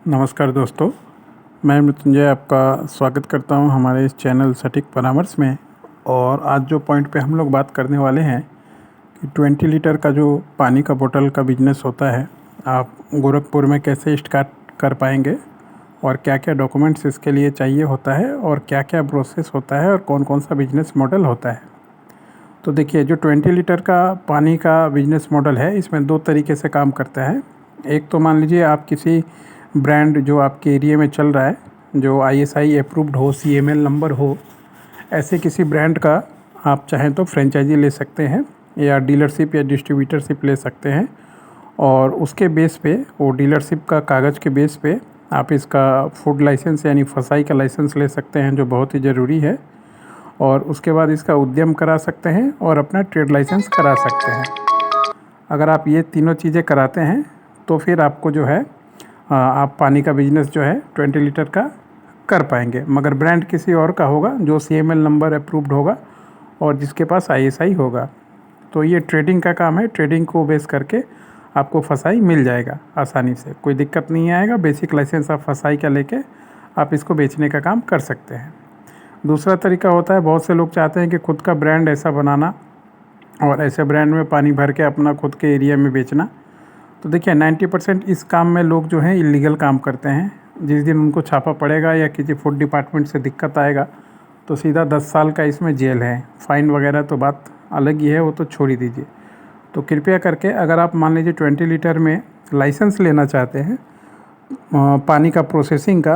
नमस्कार दोस्तों, मैं मृत्युंजय आपका स्वागत करता हूं हमारे इस चैनल सटीक परामर्श में। और आज जो पॉइंट पे हम लोग बात करने वाले हैं कि 20 लीटर का जो पानी का बोतल का बिजनेस होता है, आप गोरखपुर में कैसे स्टार्ट कर पाएंगे और क्या क्या डॉक्यूमेंट्स इसके लिए चाहिए होता है और क्या क्या प्रोसेस होता है और कौन कौन सा बिजनेस मॉडल होता है। तो देखिए, जो 20 लीटर का पानी का बिजनेस मॉडल है, इसमें दो तरीके से काम करता है। एक तो मान लीजिए आप किसी ब्रांड जो आपके एरिया में चल रहा है, जो ISI अप्रूव्ड हो, CML नंबर हो, ऐसे किसी ब्रांड का आप चाहें तो फ्रेंचाइजी ले सकते हैं या डीलरशिप या डिस्ट्रीब्यूटरशिप ले सकते हैं। और उसके बेस पे, वो डीलरशिप का कागज़ के बेस पे आप इसका फूड लाइसेंस यानी फसाई का लाइसेंस ले सकते हैं, जो बहुत ही ज़रूरी है। और उसके बाद इसका उद्यम करा सकते हैं और अपना ट्रेड लाइसेंस करा सकते हैं। अगर आप ये तीनों चीज़ें कराते हैं तो फिर आपको जो है आप पानी का बिजनेस जो है 20 लीटर का कर पाएंगे। मगर ब्रांड किसी और का होगा जो CML नंबर अप्रूव्ड होगा और जिसके पास ISI होगा। तो ये ट्रेडिंग का काम है। ट्रेडिंग को बेस करके आपको फसाई मिल जाएगा आसानी से, कोई दिक्कत नहीं आएगा। बेसिक लाइसेंस आप फसाई का लेके आप इसको बेचने का काम कर सकते हैं। दूसरा तरीका होता है, बहुत से लोग चाहते हैं कि खुद का ब्रांड ऐसा बनाना और ऐसे ब्रांड में पानी भर के अपना खुद के एरिया में बेचना। तो देखिए, 90% इस काम में लोग जो हैं इलीगल काम करते हैं। जिस दिन उनको छापा पड़ेगा या किसी फूड डिपार्टमेंट से दिक्कत आएगा तो सीधा 10 साल का इसमें जेल है। फ़ाइन वगैरह तो बात अलग ही है, वो तो छोड़ ही दीजिए। तो कृपया करके, अगर आप मान लीजिए 20 लीटर में लाइसेंस लेना चाहते हैं पानी का प्रोसेसिंग का,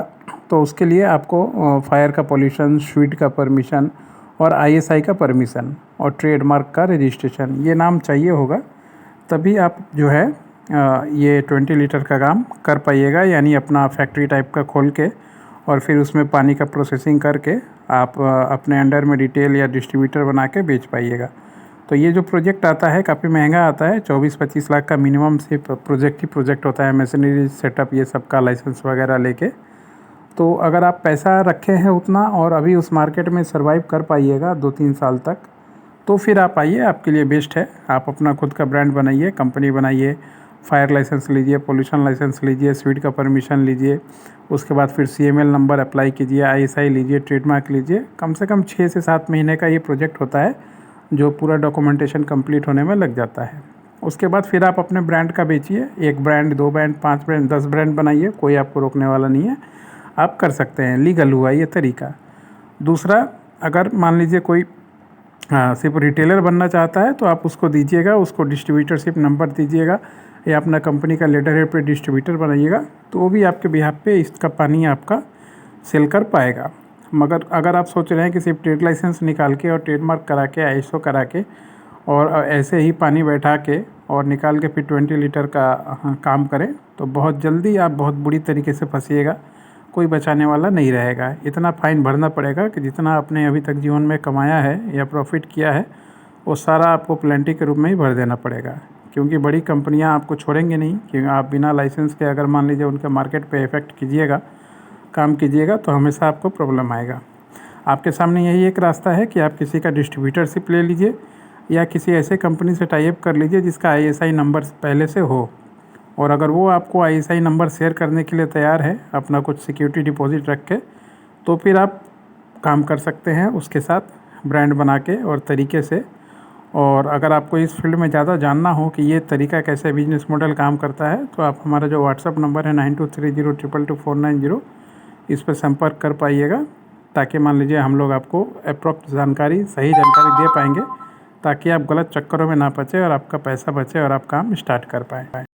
तो उसके लिए आपको फायर का पॉल्यूशन, स्वीट का परमिशन और ISI का परमिशन और ट्रेडमार्क का रजिस्ट्रेशन, ये नाम चाहिए होगा। तभी आप जो है ये 20 लीटर का काम कर पाइएगा। यानी अपना फैक्ट्री टाइप का खोल के और फिर उसमें पानी का प्रोसेसिंग करके आप अपने अंडर में रिटेल या डिस्ट्रीब्यूटर बना के बेच पाइएगा। तो ये जो प्रोजेक्ट आता है काफ़ी महंगा आता है। 24-25 लाख का मिनिमम से प्रोजेक्ट होता है, मशीनरी सेटअप ये सब का लाइसेंस वगैरह लेके। तो अगर आप पैसा रखे हैं उतना और अभी उस मार्केट में सर्वाइव कर पाइएगा 2-3 साल तक, तो फिर आप आइए, आपके लिए बेस्ट है। आप अपना खुद का ब्रांड बनाइए, कंपनी बनाइए, फायर लाइसेंस लीजिए, पोल्यूशन लाइसेंस लीजिए, स्वीट का परमिशन लीजिए। उसके बाद फिर CML नंबर अप्लाई कीजिए, ISI लीजिए, ट्रेडमार्क लीजिए। कम से कम 6 से 7 महीने का ये प्रोजेक्ट होता है, जो पूरा डॉक्यूमेंटेशन कंप्लीट होने में लग जाता है। उसके बाद फिर आप अपने ब्रांड का बेचिए। 1 ब्रांड, 2 ब्रांड, 5 ब्रांड, 10 ब्रांड बनाइए, कोई आपको रोकने वाला नहीं है। आप कर सकते हैं, लीगल हुआ ये तरीका। दूसरा, अगर मान लीजिए कोई सिर्फ रिटेलर बनना चाहता है तो आप उसको दीजिएगा, उसको डिस्ट्रीब्यूटरशिप नंबर दीजिएगा या अपना कंपनी का लेटर हेड पे डिस्ट्रीब्यूटर बनाइएगा, तो वो भी आपके बिहाफ पे इसका पानी आपका सेल कर पाएगा। मगर अगर आप सोच रहे हैं कि सिर्फ ट्रेड लाइसेंस निकाल के और ट्रेडमार्क करा के, ISO करा के और ऐसे ही पानी बैठा के और निकाल के फिर 20 लीटर का काम करें, तो बहुत जल्दी आप बहुत बुरी तरीके से फंसिएगा। कोई बचाने वाला नहीं रहेगा। इतना फ़ाइन भरना पड़ेगा कि जितना आपने अभी तक जीवन में कमाया है या प्रॉफिट किया है, वो सारा आपको पेनल्टी के रूप में ही भर देना पड़ेगा। क्योंकि बड़ी कंपनियां आपको छोड़ेंगे नहीं, क्योंकि आप बिना लाइसेंस के अगर मान लीजिए उनके मार्केट पे इफ़ेक्ट कीजिएगा, काम कीजिएगा, तो हमेशा आपको प्रॉब्लम आएगा। आपके सामने यही एक रास्ता है कि आप किसी का डिस्ट्रीब्यूटरशिप ले लीजिए या किसी ऐसे कंपनी से टाई अप कर लीजिए जिसका ISI नंबर पहले से हो। और अगर वो आपको ISI नंबर शेयर करने के लिए तैयार है, अपना कुछ सिक्योरिटी डिपॉजिट रख के, तो फिर आप काम कर सकते हैं उसके साथ ब्रांड बना के और तरीके से। और अगर आपको इस फील्ड में ज़्यादा जानना हो कि ये तरीका कैसे बिजनेस मॉडल काम करता है, तो आप हमारा जो व्हाट्सअप नंबर है 9230222490, इस पर संपर्क कर पाइएगा, ताकि मान लीजिए हम लोग आपको अप्रोप्ट जानकारी, सही जानकारी दे पाएंगे, ताकि आप गलत चक्करों में ना फंसे और आपका पैसा बचे और आप काम स्टार्ट कर पाएँ।